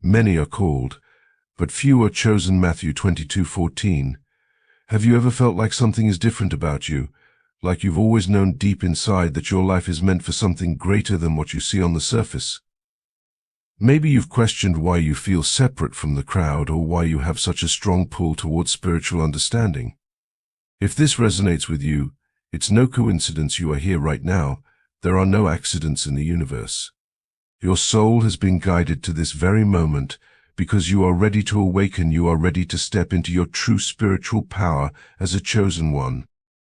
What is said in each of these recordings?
Many are called, but few are chosen. Matthew 22:14. Have you ever felt like something is different about you, like you've always known deep inside that your life is meant for something greater than what you see on the surface? Maybe you've questioned why you feel separate from the crowd or why you have such a strong pull towards spiritual understanding. If this resonates with you, it's no coincidence you are here right now. There are no accidents in the universe. Your soul has been guided to this very moment because you are ready to awaken. You are ready to step into your true spiritual power as a chosen one.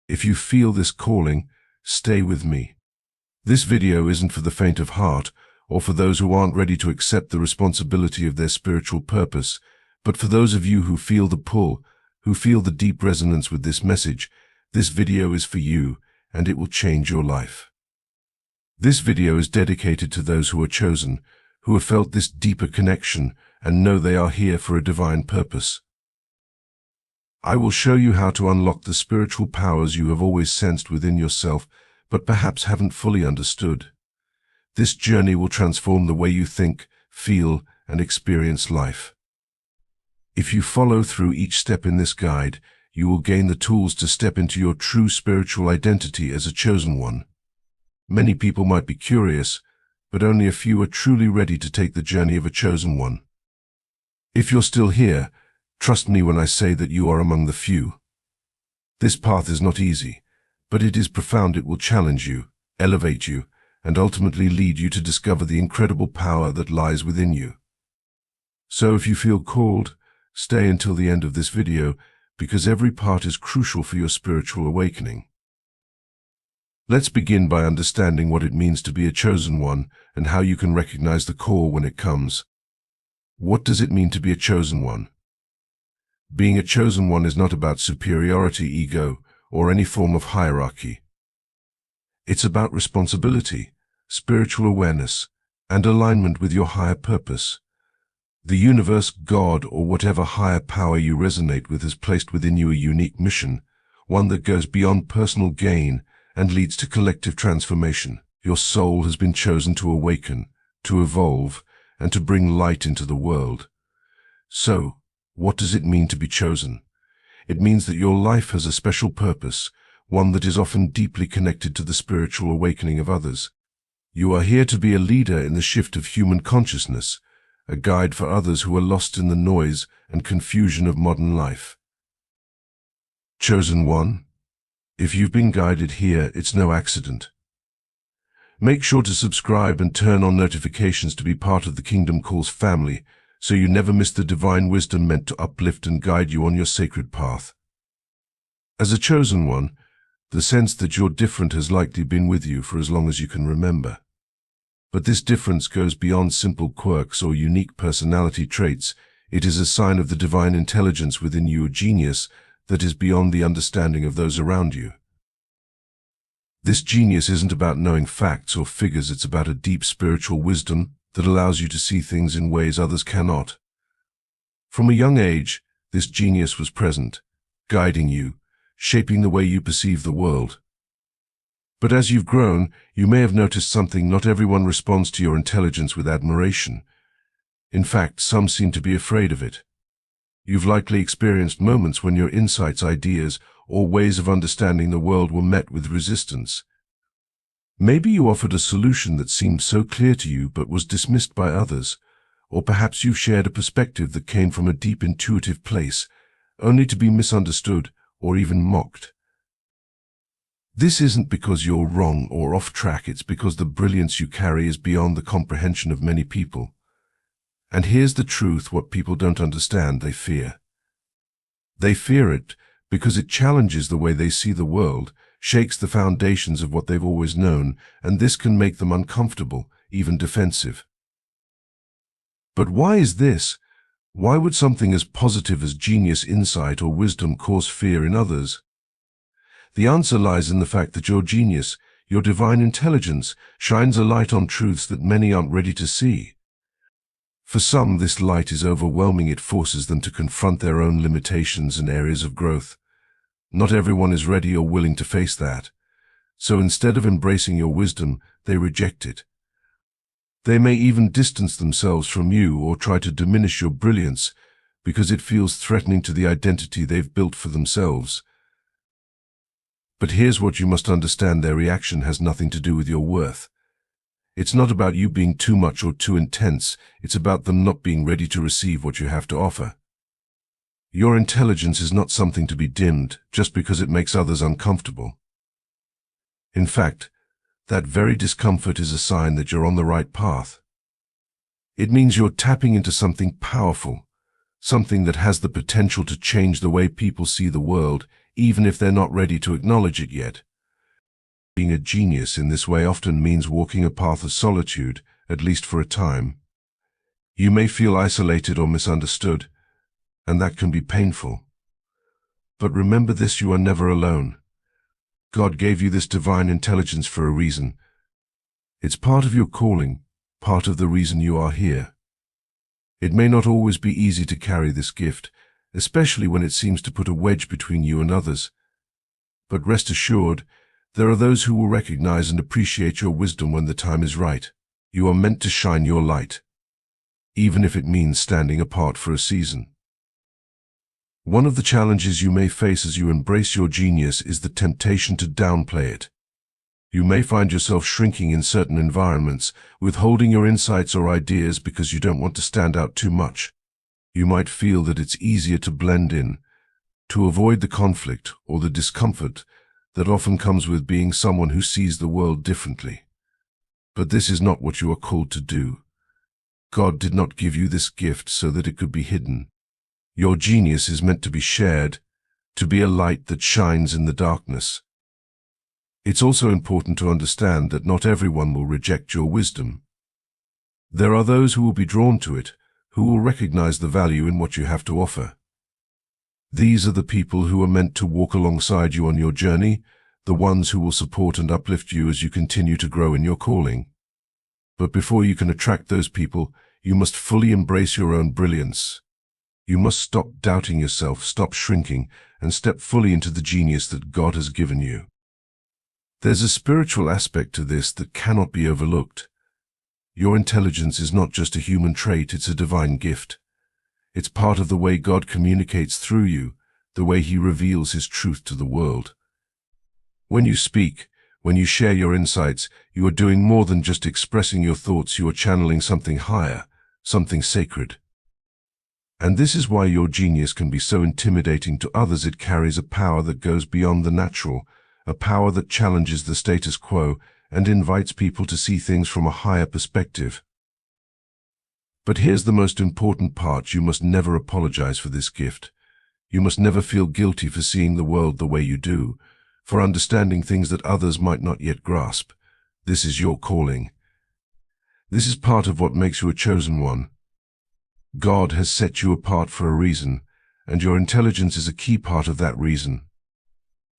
If you feel this calling, stay with me. This video isn't for the faint of heart or for those who aren't ready to accept the responsibility of their spiritual purpose, but for those of you who feel the pull, who feel the deep resonance with this message. This video is for you, and it will change your life. This video is dedicated to those who are chosen, who have felt this deeper connection and know they are here for a divine purpose. I will show you how to unlock the spiritual powers you have always sensed within yourself, but perhaps haven't fully understood. This journey will transform the way you think, feel, and experience life. If you follow through each step in this guide, you will gain the tools to step into your true spiritual identity as a chosen one. Many people might be curious, but only a few are truly ready to take the journey of a chosen one. If you're still here, trust me when I say that you are among the few. This path is not easy, but it is profound. It will challenge you, elevate you, and ultimately lead you to discover the incredible power that lies within you. So if you feel called, stay until the end of this video, because every part is crucial for your spiritual awakening. Let's begin by understanding what it means to be a chosen one and how you can recognize the call when it comes. What does it mean to be a chosen one? Being a chosen one is not about superiority, ego, or any form of hierarchy. It's about responsibility, spiritual awareness, and alignment with your higher purpose. The universe, God, or whatever higher power you resonate with has placed within you a unique mission, one that goes beyond personal gain and leads to collective transformation. Your soul has been chosen to awaken, to evolve, and to bring light into the world. So, what does it mean to be chosen? It means that your life has a special purpose, one that is often deeply connected to the spiritual awakening of others. You are here to be a leader in the shift of human consciousness, a guide for others who are lost in the noise and confusion of modern life. Chosen one, if you've been guided here, it's no accident. Make sure to subscribe and turn on notifications to be part of the Kingdom Calls family, so you never miss the divine wisdom meant to uplift and guide you on your sacred path. As a chosen one, the sense that you're different has likely been with you for as long as you can remember. But this difference goes beyond simple quirks or unique personality traits. It is a sign of the divine intelligence within you, a genius that is beyond the understanding of those around you. This genius isn't about knowing facts or figures. It's about a deep spiritual wisdom that allows you to see things in ways others cannot. From a young age, this genius was present, guiding you, shaping the way you perceive the world. But as you've grown, you may have noticed something. Not everyone responds to your intelligence with admiration. In fact, some seem to be afraid of it. You've likely experienced moments when your insights, ideas, or ways of understanding the world were met with resistance. Maybe you offered a solution that seemed so clear to you but was dismissed by others, or perhaps you've shared a perspective that came from a deep intuitive place, only to be misunderstood or even mocked. This isn't because you're wrong or off track. It's because the brilliance you carry is beyond the comprehension of many people. And here's the truth: what people don't understand, they fear. They fear it because it challenges the way they see the world, shakes the foundations of what they've always known, and this can make them uncomfortable, even defensive. But why is this? Why would something as positive as genius, insight, or wisdom cause fear in others? The answer lies in the fact that your genius, your divine intelligence, shines a light on truths that many aren't ready to see. For some, this light is overwhelming. It forces them to confront their own limitations and areas of growth. Not everyone is ready or willing to face that. So instead of embracing your wisdom, they reject it. They may even distance themselves from you or try to diminish your brilliance because it feels threatening to the identity they've built for themselves. But here's what you must understand: their reaction has nothing to do with your worth. It's not about you being too much or too intense, it's about them not being ready to receive what you have to offer. Your intelligence is not something to be dimmed just because it makes others uncomfortable. In fact, that very discomfort is a sign that you're on the right path. It means you're tapping into something powerful, something that has the potential to change the way people see the world, even if they're not ready to acknowledge it yet. Being a genius in this way often means walking a path of solitude, at least for a time. You may feel isolated or misunderstood, and that can be painful. But remember this: you are never alone. God gave you this divine intelligence for a reason. It's part of your calling, part of the reason you are here. It may not always be easy to carry this gift, especially when it seems to put a wedge between you and others. But rest assured, there are those who will recognize and appreciate your wisdom when the time is right. You are meant to shine your light, even if it means standing apart for a season. One of the challenges you may face as you embrace your genius is the temptation to downplay it. You may find yourself shrinking in certain environments, withholding your insights or ideas because you don't want to stand out too much. You might feel that it's easier to blend in, to avoid the conflict or the discomfort that often comes with being someone who sees the world differently. But this is not what you are called to do. God did not give you this gift so that it could be hidden. Your genius is meant to be shared, to be a light that shines in the darkness. It's also important to understand that not everyone will reject your wisdom. There are those who will be drawn to it, who will recognize the value in what you have to offer. These are the people who are meant to walk alongside you on your journey, the ones who will support and uplift you as you continue to grow in your calling. But before you can attract those people, you must fully embrace your own brilliance. You must stop doubting yourself, stop shrinking, and step fully into the genius that God has given you. There's a spiritual aspect to this that cannot be overlooked. Your intelligence is not just a human trait, it's a divine gift. It's part of the way God communicates through you, the way He reveals His truth to the world. When you speak, when you share your insights, you are doing more than just expressing your thoughts. You are channeling something higher, something sacred. And this is why your genius can be so intimidating to others. It carries a power that goes beyond the natural, a power that challenges the status quo and invites people to see things from a higher perspective. But here's the most important part: you must never apologize for this gift. You must never feel guilty for seeing the world the way you do, for understanding things that others might not yet grasp. This is your calling. This is part of what makes you a chosen one. God has set you apart for a reason, and your intelligence is a key part of that reason.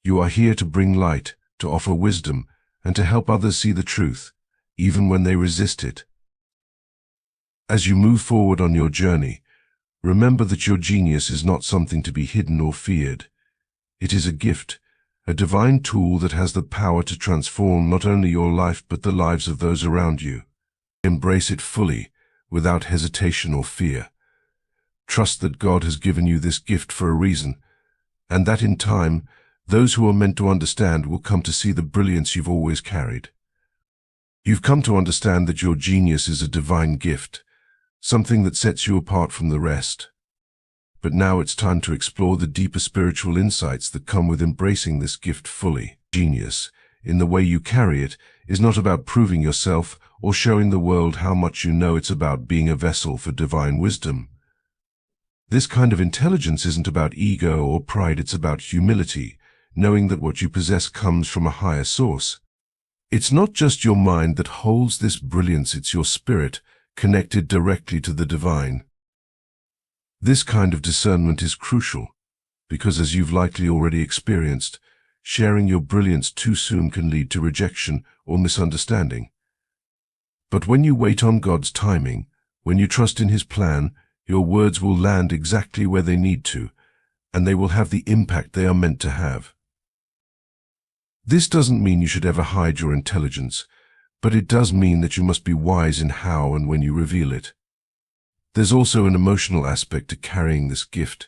You are here to bring light, to offer wisdom, and to help others see the truth, even when they resist it. As you move forward on your journey, remember that your genius is not something to be hidden or feared. It is a gift, a divine tool that has the power to transform not only your life but the lives of those around you. Embrace it fully, without hesitation or fear. Trust that God has given you this gift for a reason, and that in time, those who are meant to understand will come to see the brilliance you've always carried. You've come to understand that your genius is a divine gift, something that sets you apart from the rest. But now it's time to explore the deeper spiritual insights that come with embracing this gift fully. Genius, in the way you carry it, is not about proving yourself or showing the world how much you know. It's about being a vessel for divine wisdom. This kind of intelligence isn't about ego or pride, it's about humility, knowing that what you possess comes from a higher source. It's not just your mind that holds this brilliance, it's your spirit, connected directly to the divine. This kind of discernment is crucial, because as you've likely already experienced, sharing your brilliance too soon can lead to rejection or misunderstanding. But when you wait on God's timing, when you trust in His plan, your words will land exactly where they need to, and they will have the impact they are meant to have. This doesn't mean you should ever hide your intelligence, but it does mean that you must be wise in how and when you reveal it. There's also an emotional aspect to carrying this gift.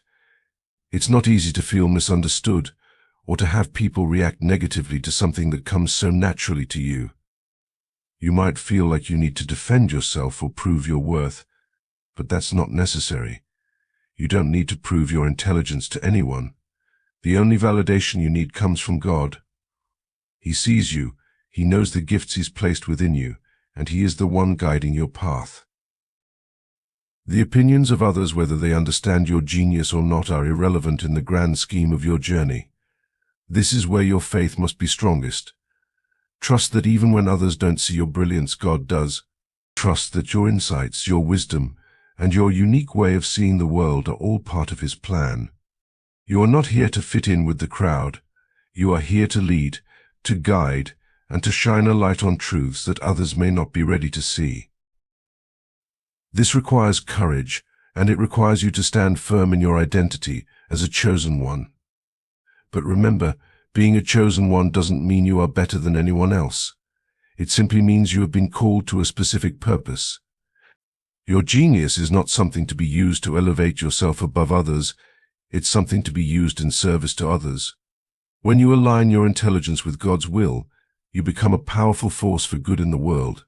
It's not easy to feel misunderstood or to have people react negatively to something that comes so naturally to you. You might feel like you need to defend yourself or prove your worth, but that's not necessary. You don't need to prove your intelligence to anyone. The only validation you need comes from God. He sees you, He knows the gifts He's placed within you, and He is the one guiding your path. The opinions of others, whether they understand your genius or not, are irrelevant in the grand scheme of your journey. This is where your faith must be strongest. Trust that even when others don't see your brilliance, God does. Trust that your insights, your wisdom, and your unique way of seeing the world are all part of His plan. You are not here to fit in with the crowd. You are here to lead, to guide, and to shine a light on truths that others may not be ready to see. This requires courage, and it requires you to stand firm in your identity as a chosen one. But remember, being a chosen one doesn't mean you are better than anyone else. It simply means you have been called to a specific purpose. Your genius is not something to be used to elevate yourself above others. It's something to be used in service to others. When you align your intelligence with God's will, you become a powerful force for good in the world.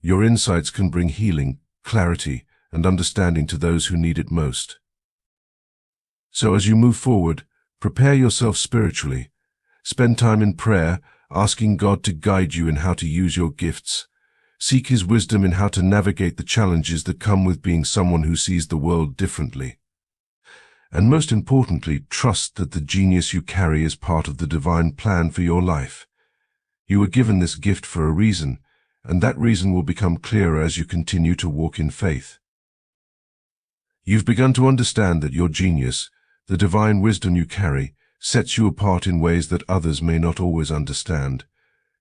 Your insights can bring healing, clarity, and understanding to those who need it most. So as you move forward, prepare yourself spiritually. Spend time in prayer, asking God to guide you in how to use your gifts. Seek His wisdom in how to navigate the challenges that come with being someone who sees the world differently. And most importantly, trust that the genius you carry is part of the divine plan for your life. You were given this gift for a reason, and that reason will become clearer as you continue to walk in faith. You've begun to understand that your genius, the divine wisdom you carry, sets you apart in ways that others may not always understand.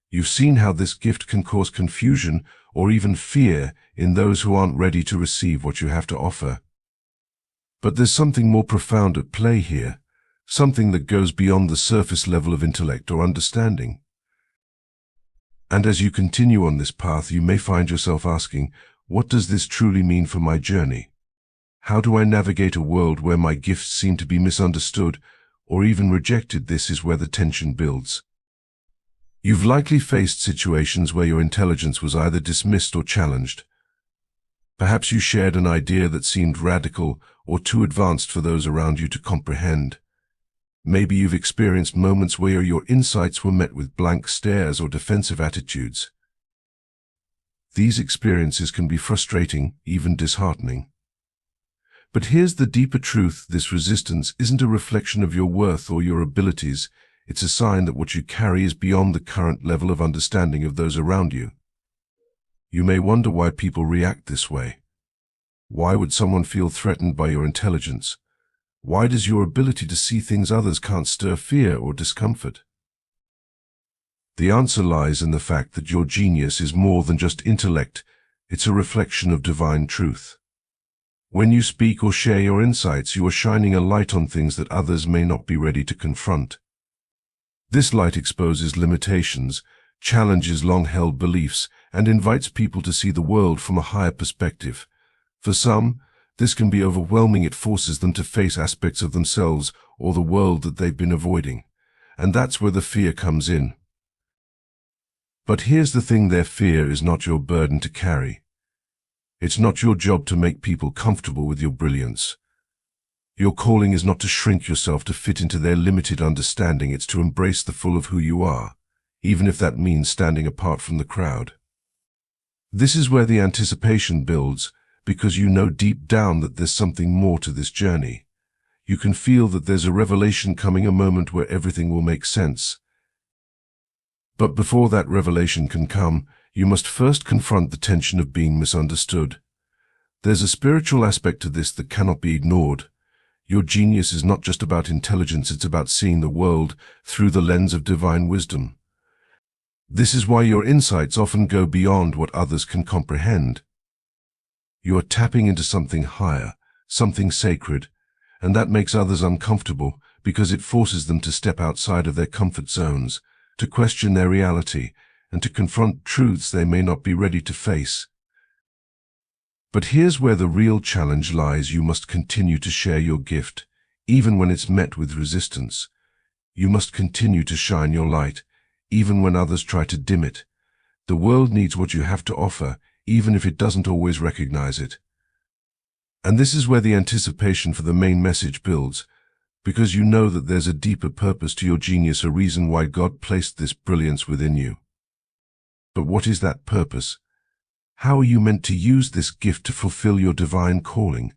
You've seen how this gift can cause confusion or even fear in those who aren't ready to receive what you have to offer. But there's something more profound at play here, something that goes beyond the surface level of intellect or understanding. And as you continue on this path, you may find yourself asking, what does this truly mean for my journey? How do I navigate a world where my gifts seem to be misunderstood or even rejected? This is where the tension builds. You've likely faced situations where your intelligence was either dismissed or challenged. Perhaps you shared an idea that seemed radical or too advanced for those around you to comprehend. Maybe you've experienced moments where your insights were met with blank stares or defensive attitudes. These experiences can be frustrating, even disheartening. But here's the deeper truth: this resistance isn't a reflection of your worth or your abilities. It's a sign that what you carry is beyond the current level of understanding of those around you. You may wonder why people react this way. Why would someone feel threatened by your intelligence? Why does your ability to see things others can't stir fear or discomfort? The answer lies in the fact that your genius is more than just intellect. It's a reflection of divine truth. When you speak or share your insights, you are shining a light on things that others may not be ready to confront. This light exposes limitations, challenges long-held beliefs, and invites people to see the world from a higher perspective. For some, this can be overwhelming. It forces them to face aspects of themselves or the world that they've been avoiding. And that's where the fear comes in. But here's the thing: their fear is not your burden to carry. It's not your job to make people comfortable with your brilliance. Your calling is not to shrink yourself to fit into their limited understanding. It's to embrace the full of who you are, even if that means standing apart from the crowd. This is where the anticipation builds, because you know deep down that there's something more to this journey. You can feel that there's a revelation coming, a moment where everything will make sense. But before that revelation can come, you must first confront the tension of being misunderstood. There's a spiritual aspect to this that cannot be ignored. Your genius is not just about intelligence, it's about seeing the world through the lens of divine wisdom. This is why your insights often go beyond what others can comprehend. You are tapping into something higher, something sacred, and that makes others uncomfortable because it forces them to step outside of their comfort zones, to question their reality, and to confront truths they may not be ready to face. But here's where the real challenge lies. You must continue to share your gift, even when it's met with resistance. You must continue to shine your light, even when others try to dim it. The world needs what you have to offer, even if it doesn't always recognize it. And this is where the anticipation for the main message builds, because you know that there's a deeper purpose to your genius, a reason why God placed this brilliance within you. But what is that purpose? How are you meant to use this gift to fulfill your divine calling?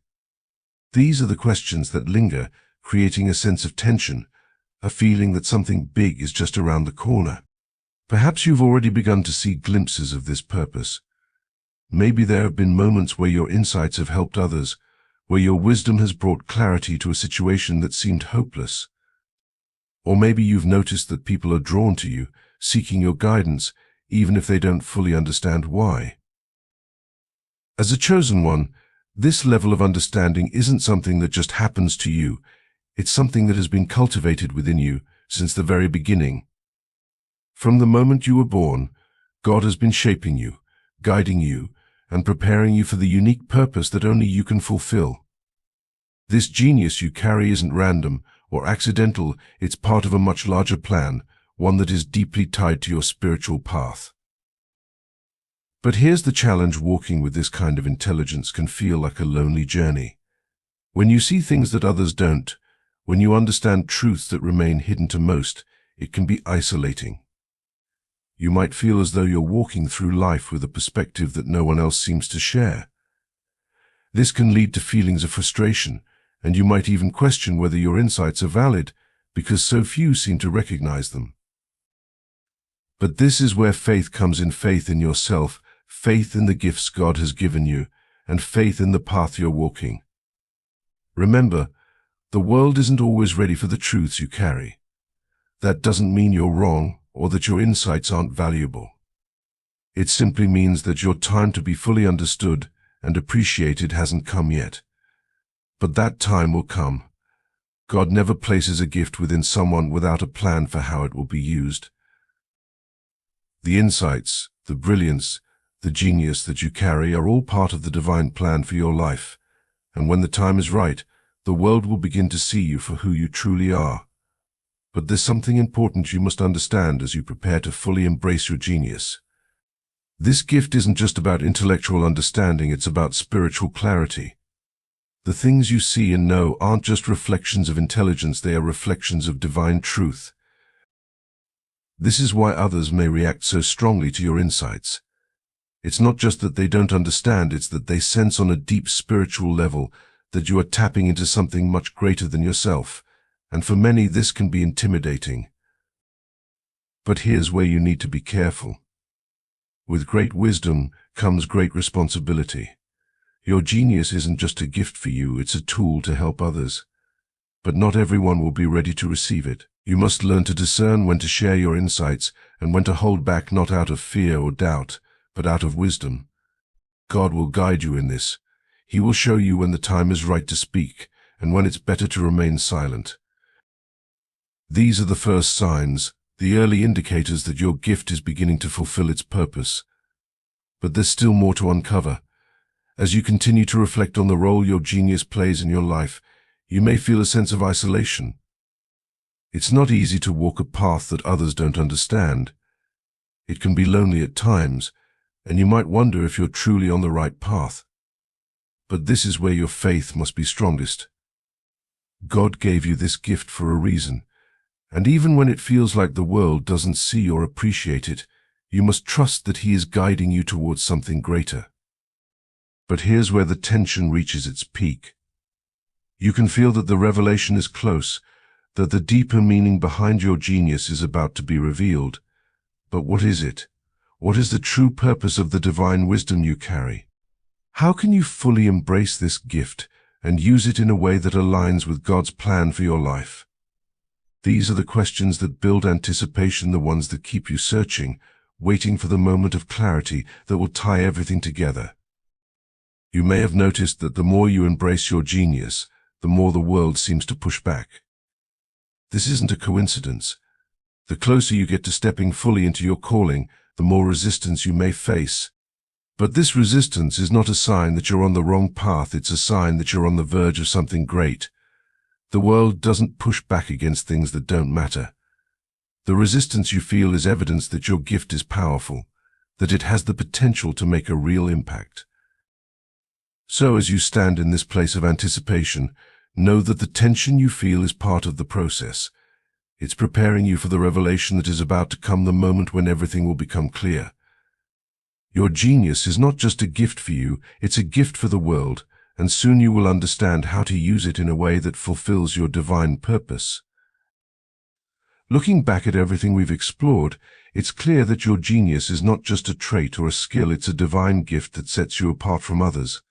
These are the questions that linger, creating a sense of tension, a feeling that something big is just around the corner. Perhaps you've already begun to see glimpses of this purpose. Maybe there have been moments where your insights have helped others, where your wisdom has brought clarity to a situation that seemed hopeless. Or maybe you've noticed that people are drawn to you, seeking your guidance, even if they don't fully understand why. As a chosen one, this level of understanding isn't something that just happens to you. It's something that has been cultivated within you since the very beginning. From the moment you were born, God has been shaping you, guiding you, and preparing you for the unique purpose that only you can fulfill. This genius you carry isn't random or accidental. It's part of a much larger plan, one that is deeply tied to your spiritual path. But here's the challenge: walking with this kind of intelligence can feel like a lonely journey. When you see things that others don't, when you understand truths that remain hidden to most, it can be isolating. You might feel as though you're walking through life with a perspective that no one else seems to share. This can lead to feelings of frustration, and you might even question whether your insights are valid, because so few seem to recognize them. But this is where faith comes in: faith in yourself, faith in the gifts God has given you, and faith in the path you're walking. Remember, the world isn't always ready for the truths you carry. That doesn't mean you're wrong or that your insights aren't valuable. It simply means that your time to be fully understood and appreciated hasn't come yet. But that time will come. God never places a gift within someone without a plan for how it will be used. The insights, the brilliance, the genius that you carry are all part of the divine plan for your life. And when the time is right, the world will begin to see you for who you truly are. But there's something important you must understand as you prepare to fully embrace your genius. This gift isn't just about intellectual understanding, it's about spiritual clarity. The things you see and know aren't just reflections of intelligence, they are reflections of divine truth. This is why others may react so strongly to your insights. It's not just that they don't understand, it's that they sense on a deep spiritual level that you are tapping into something much greater than yourself. And for many, this can be intimidating. But here's where you need to be careful. With great wisdom comes great responsibility. Your genius isn't just a gift for you, it's a tool to help others. But not everyone will be ready to receive it. You must learn to discern when to share your insights and when to hold back, not out of fear or doubt, but out of wisdom. God will guide you in this. He will show you when the time is right to speak and when it's better to remain silent. These are the first signs, the early indicators that your gift is beginning to fulfill its purpose. But there's still more to uncover. As you continue to reflect on the role your genius plays in your life, you may feel a sense of isolation. It's not easy to walk a path that others don't understand. It can be lonely at times, and you might wonder if you're truly on the right path. But this is where your faith must be strongest. God gave you this gift for a reason. And even when it feels like the world doesn't see or appreciate it, you must trust that He is guiding you towards something greater. But here's where the tension reaches its peak. You can feel that the revelation is close, that the deeper meaning behind your genius is about to be revealed. But what is it? What is the true purpose of the divine wisdom you carry? How can you fully embrace this gift and use it in a way that aligns with God's plan for your life? These are the questions that build anticipation, the ones that keep you searching, waiting for the moment of clarity that will tie everything together. You may have noticed that the more you embrace your genius, the more the world seems to push back. This isn't a coincidence. The closer you get to stepping fully into your calling, the more resistance you may face. But this resistance is not a sign that you're on the wrong path, it's a sign that you're on the verge of something great. The world doesn't push back against things that don't matter. The resistance you feel is evidence that your gift is powerful, that it has the potential to make a real impact. So as you stand in this place of anticipation, know that the tension you feel is part of the process. It's preparing you for the revelation that is about to come, the moment when everything will become clear. Your genius is not just a gift for you, it's a gift for the world, and soon you will understand how to use it in a way that fulfills your divine purpose. Looking back at everything we've explored, it's clear that your genius is not just a trait or a skill, it's a divine gift that sets you apart from others.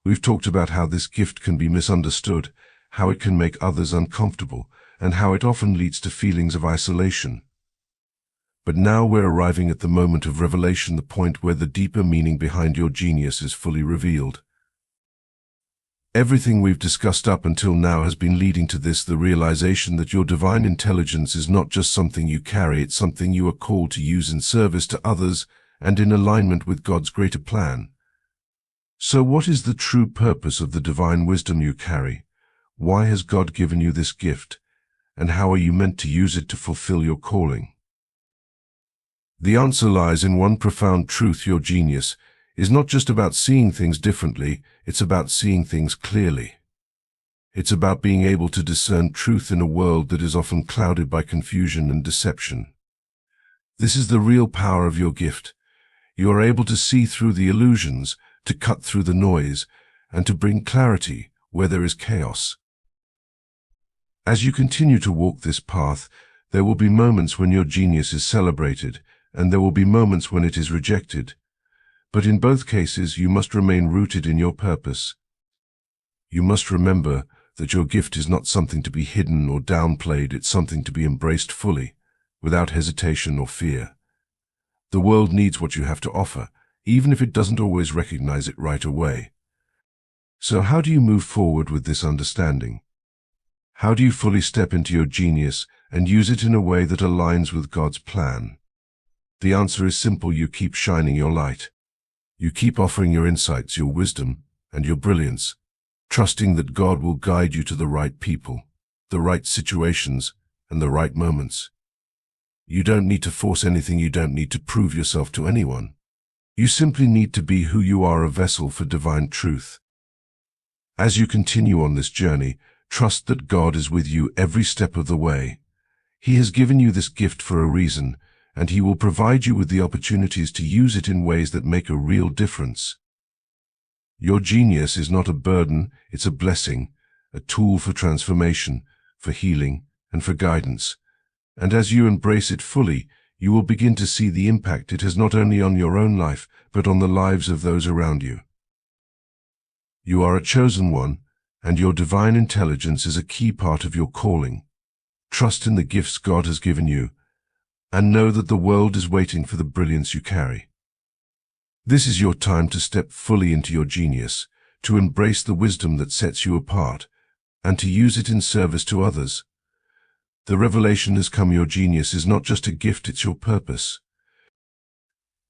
We've talked about how this gift can be misunderstood, how it can make others uncomfortable, and how it often leads to feelings of isolation. But now we're arriving at the moment of revelation, the point where the deeper meaning behind your genius is fully revealed. Everything we've discussed up until now has been leading to this, the realization that your divine intelligence is not just something you carry, it's something you are called to use in service to others and in alignment with God's greater plan. So what is the true purpose of the divine wisdom you carry? Why has God given you this gift? And how are you meant to use it to fulfill your calling? The answer lies in one profound truth: your genius is not just about seeing things differently, it's about seeing things clearly. It's about being able to discern truth in a world that is often clouded by confusion and deception. This is the real power of your gift. You are able to see through the illusions, to cut through the noise, and to bring clarity where there is chaos. As you continue to walk this path, there will be moments when your genius is celebrated, and there will be moments when it is rejected. But in both cases, you must remain rooted in your purpose. You must remember that your gift is not something to be hidden or downplayed, it's something to be embraced fully, without hesitation or fear. The world needs what you have to offer, even if it doesn't always recognize it right away. So how do you move forward with this understanding? How do you fully step into your genius and use it in a way that aligns with God's plan? The answer is simple: you keep shining your light. You keep offering your insights, your wisdom, and your brilliance, trusting that God will guide you to the right people, the right situations, and the right moments. You don't need to force anything, you don't need to prove yourself to anyone. You simply need to be who you are, a vessel for divine truth. As you continue on this journey, trust that God is with you every step of the way. He has given you this gift for a reason, and He will provide you with the opportunities to use it in ways that make a real difference. Your genius is not a burden, it's a blessing, a tool for transformation, for healing, and for guidance. And as you embrace it fully, you will begin to see the impact it has not only on your own life, but on the lives of those around you. You are a chosen one, and your divine intelligence is a key part of your calling. Trust in the gifts God has given you, and know that the world is waiting for the brilliance you carry. This is your time to step fully into your genius, to embrace the wisdom that sets you apart, and to use it in service to others. The revelation has come: your genius is not just a gift, it's your purpose.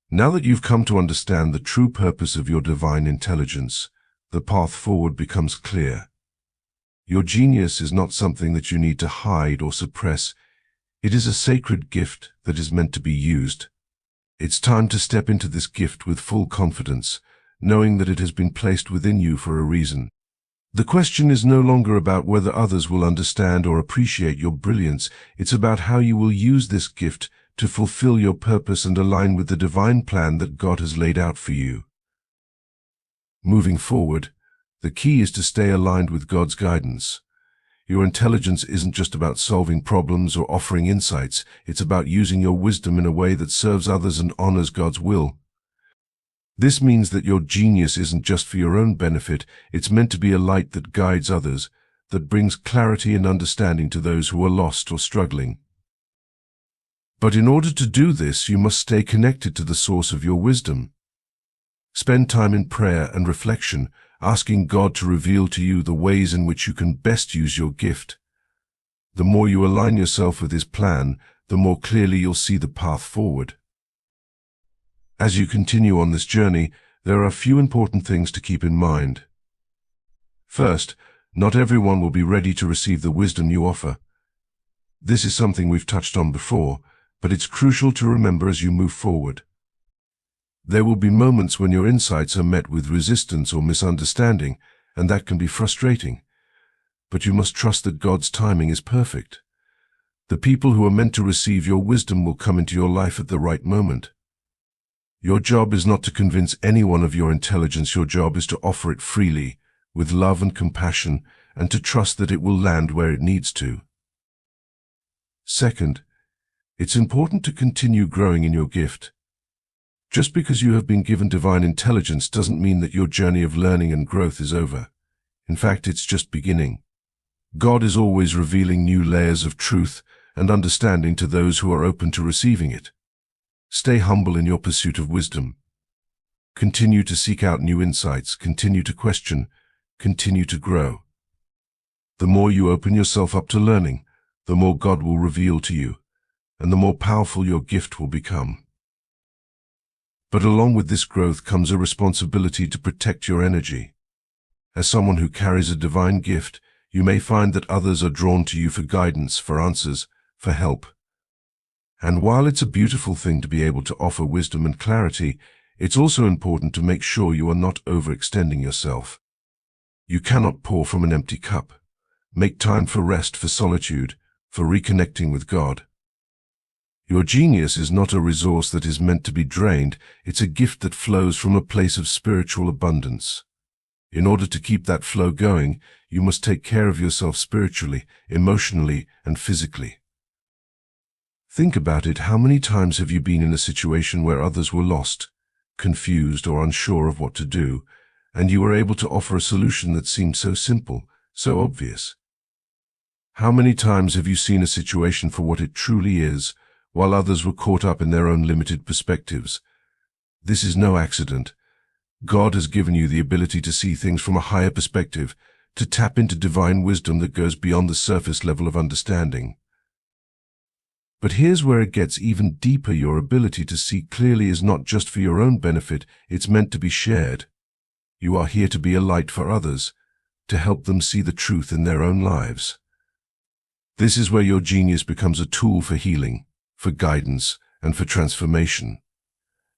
Now that you've come to understand the true purpose of your divine intelligence, the path forward becomes clear. Your genius is not something that you need to hide or suppress. It is a sacred gift that is meant to be used. It's time to step into this gift with full confidence, knowing that it has been placed within you for a reason. The question is no longer about whether others will understand or appreciate your brilliance. It's about how you will use this gift to fulfill your purpose and align with the divine plan that God has laid out for you. Moving forward, the key is to stay aligned with God's guidance. Your intelligence isn't just about solving problems or offering insights, it's about using your wisdom in a way that serves others and honors God's will. This means that your genius isn't just for your own benefit, it's meant to be a light that guides others, that brings clarity and understanding to those who are lost or struggling. But in order to do this, you must stay connected to the source of your wisdom. Spend time in prayer and reflection, asking God to reveal to you the ways in which you can best use your gift. The more you align yourself with His plan, the more clearly you'll see the path forward. As you continue on this journey, there are a few important things to keep in mind. First, not everyone will be ready to receive the wisdom you offer. This is something we've touched on before, but it's crucial to remember as you move forward. There will be moments when your insights are met with resistance or misunderstanding, and that can be frustrating. But you must trust that God's timing is perfect. The people who are meant to receive your wisdom will come into your life at the right moment. Your job is not to convince anyone of your intelligence. Your job is to offer it freely, with love and compassion, and to trust that it will land where it needs to. Second, it's important to continue growing in your gift. Just because you have been given divine intelligence doesn't mean that your journey of learning and growth is over. In fact, it's just beginning. God is always revealing new layers of truth and understanding to those who are open to receiving it. Stay humble in your pursuit of wisdom. Continue to seek out new insights, continue to question, continue to grow. The more you open yourself up to learning, the more God will reveal to you, and the more powerful your gift will become. But along with this growth comes a responsibility to protect your energy. As someone who carries a divine gift, you may find that others are drawn to you for guidance, for answers, for help. And while it's a beautiful thing to be able to offer wisdom and clarity, it's also important to make sure you are not overextending yourself. You cannot pour from an empty cup. Make time for rest, for solitude, for reconnecting with God. Your genius is not a resource that is meant to be drained. It's a gift that flows from a place of spiritual abundance. In order to keep that flow going, you must take care of yourself spiritually, emotionally, and physically. Think about it. How many times have you been in a situation where others were lost, confused, or unsure of what to do, and you were able to offer a solution that seemed so simple, so obvious? How many times have you seen a situation for what it truly is, while others were caught up in their own limited perspectives? This is no accident. God has given you the ability to see things from a higher perspective, to tap into divine wisdom that goes beyond the surface level of understanding. But here's where it gets even deeper. Your ability to see clearly is not just for your own benefit, it's meant to be shared. You are here to be a light for others, to help them see the truth in their own lives. This is where your genius becomes a tool for healing, for guidance, and for transformation.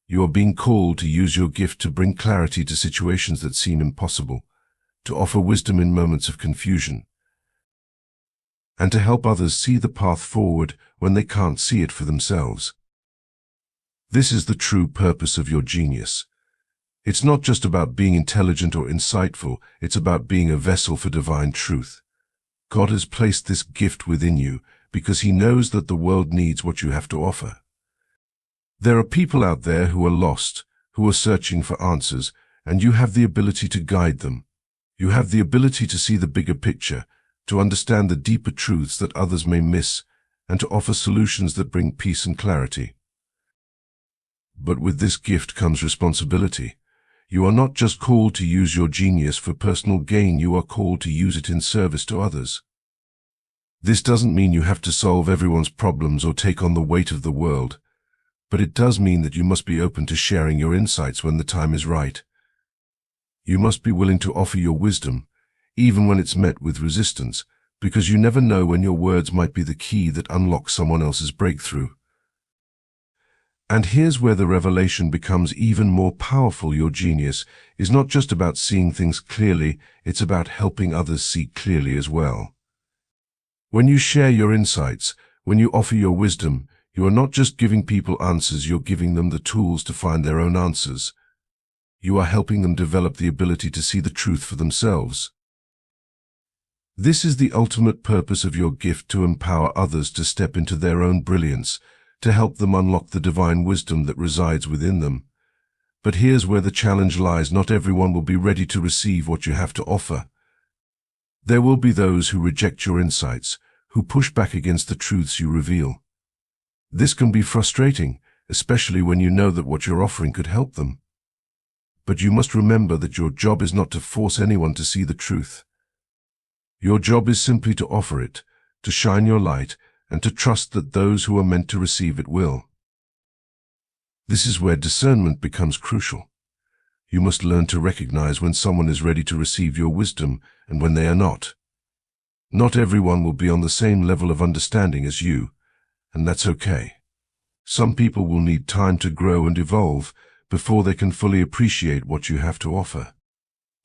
You are being called to use your gift to bring clarity to situations that seem impossible, to offer wisdom in moments of confusion, and to help others see the path forward when they can't see it for themselves. This is the true purpose of your genius. It's not just about being intelligent or insightful, it's about being a vessel for divine truth. God has placed this gift within you because He knows that the world needs what you have to offer. There are people out there who are lost, who are searching for answers, and you have the ability to guide them. You have the ability to see the bigger picture, to understand the deeper truths that others may miss, and to offer solutions that bring peace and clarity. But with this gift comes responsibility. You are not just called to use your genius for personal gain, you are called to use it in service to others. This doesn't mean you have to solve everyone's problems or take on the weight of the world, but it does mean that you must be open to sharing your insights when the time is right. You must be willing to offer your wisdom, even when it's met with resistance, because you never know when your words might be the key that unlocks someone else's breakthrough. And here's where the revelation becomes even more powerful. Your genius is not just about seeing things clearly, it's about helping others see clearly as well. When you share your insights, when you offer your wisdom, you are not just giving people answers, you're giving them the tools to find their own answers. You are helping them develop the ability to see the truth for themselves. This is the ultimate purpose of your gift, to empower others to step into their own brilliance, to help them unlock the divine wisdom that resides within them. But here's where the challenge lies. Not everyone will be ready to receive what you have to offer. There will be those who reject your insights, who push back against the truths you reveal. This can be frustrating, especially when you know that what you're offering could help them. But you must remember that your job is not to force anyone to see the truth. Your job is simply to offer it, to shine your light, and to trust that those who are meant to receive it will. This is where discernment becomes crucial. You must learn to recognize when someone is ready to receive your wisdom and when they are not. Not everyone will be on the same level of understanding as you, and that's okay. Some people will need time to grow and evolve before they can fully appreciate what you have to offer.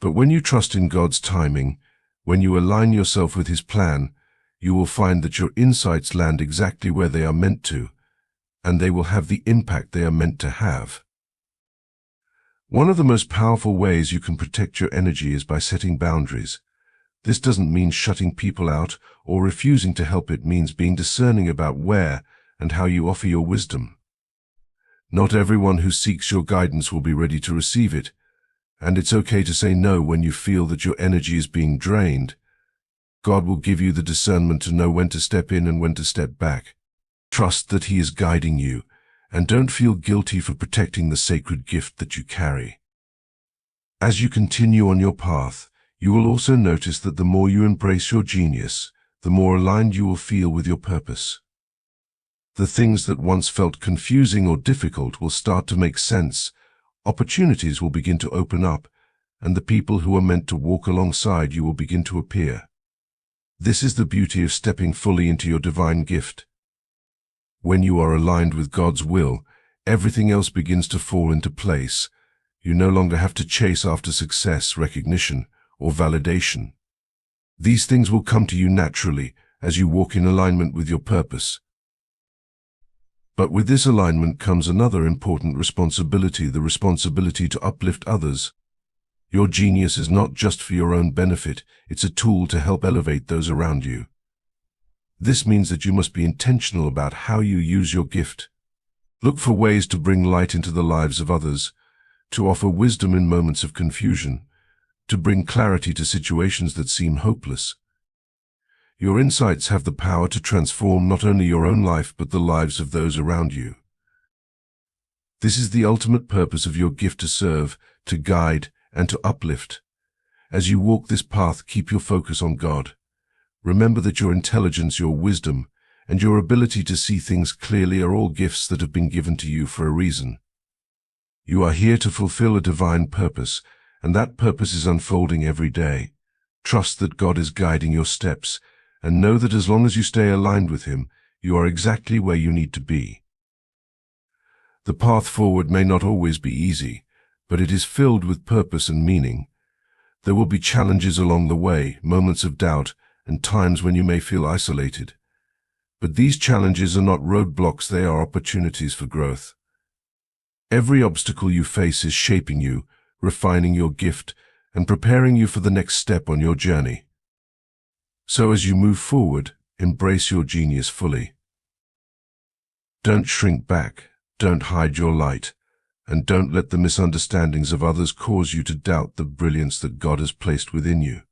But when you trust in God's timing, when you align yourself with His plan, you will find that your insights land exactly where they are meant to, and they will have the impact they are meant to have. One of the most powerful ways you can protect your energy is by setting boundaries. This doesn't mean shutting people out or refusing to help. It means being discerning about where and how you offer your wisdom. Not everyone who seeks your guidance will be ready to receive it, and it's okay to say no when you feel that your energy is being drained. God will give you the discernment to know when to step in and when to step back. Trust that He is guiding you, and don't feel guilty for protecting the sacred gift that you carry. As you continue on your path, you will also notice that the more you embrace your genius, the more aligned you will feel with your purpose. The things that once felt confusing or difficult will start to make sense, opportunities will begin to open up, and the people who are meant to walk alongside you will begin to appear. This is the beauty of stepping fully into your divine gift. When you are aligned with God's will, everything else begins to fall into place. You no longer have to chase after success, recognition, or validation. These things will come to you naturally as you walk in alignment with your purpose. But with this alignment comes another important responsibility, the responsibility to uplift others. Your genius is not just for your own benefit, it's a tool to help elevate those around you. This means that you must be intentional about how you use your gift. Look for ways to bring light into the lives of others, to offer wisdom in moments of confusion, to bring clarity to situations that seem hopeless. Your insights have the power to transform not only your own life but the lives of those around you. This is the ultimate purpose of your gift: to serve, to guide, and to uplift. As you walk this path, keep your focus on God. Remember that your intelligence, your wisdom, and your ability to see things clearly are all gifts that have been given to you for a reason. You are here to fulfill a divine purpose, and that purpose is unfolding every day. Trust that God is guiding your steps, and know that as long as you stay aligned with Him, you are exactly where you need to be. The path forward may not always be easy, but it is filled with purpose and meaning. There will be challenges along the way, moments of doubt, and times when you may feel isolated. But these challenges are not roadblocks, they are opportunities for growth. Every obstacle you face is shaping you, refining your gift, and preparing you for the next step on your journey. So as you move forward, embrace your genius fully. Don't shrink back, don't hide your light, and don't let the misunderstandings of others cause you to doubt the brilliance that God has placed within you.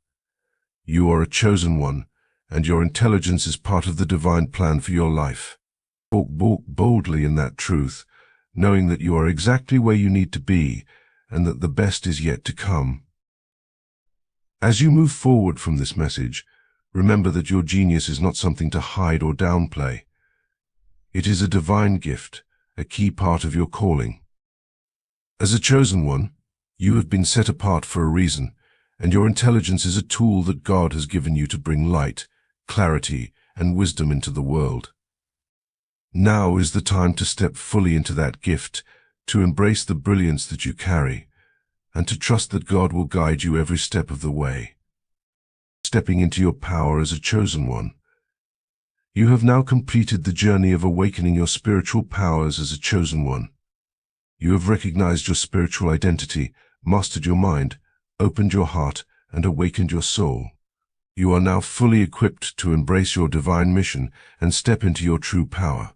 You are a chosen one, and your intelligence is part of the divine plan for your life. Walk boldly in that truth, knowing that you are exactly where you need to be, and that the best is yet to come. As you move forward from this message, remember that your genius is not something to hide or downplay. It is a divine gift, a key part of your calling. As a chosen one, you have been set apart for a reason, and your intelligence is a tool that God has given you to bring light, clarity, and wisdom into the world. Now is the time to step fully into that gift, to embrace the brilliance that you carry, and to trust that God will guide you every step of the way. Stepping into your power as a chosen one. You have now completed the journey of awakening your spiritual powers as a chosen one. You have recognized your spiritual identity, mastered your mind, opened your heart, and awakened your soul. You are now fully equipped to embrace your divine mission and step into your true power.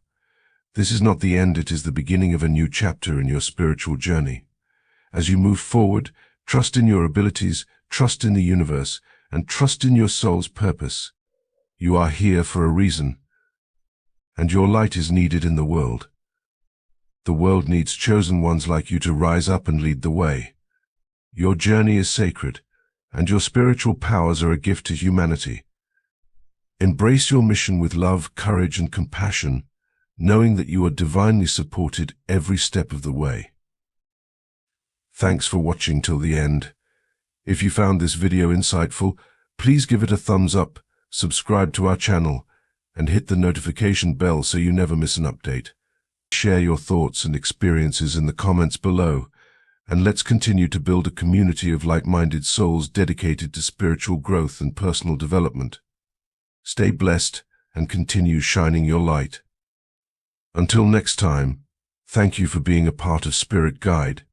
This is not the end, it is the beginning of a new chapter in your spiritual journey. As you move forward, trust in your abilities, trust in the universe, and trust in your soul's purpose. You are here for a reason, and your light is needed in the world. The world needs chosen ones like you to rise up and lead the way. Your journey is sacred, and your spiritual powers are a gift to humanity. Embrace your mission with love, courage, and compassion, knowing that you are divinely supported every step of the way. Thanks for watching till the end. If you found this video insightful, please give it a thumbs up, subscribe to our channel, and hit the notification bell so you never miss an update. Share your thoughts and experiences in the comments below, and let's continue to build a community of like-minded souls dedicated to spiritual growth and personal development. Stay blessed and continue shining your light. Until next time, thank you for being a part of Spirit Guide.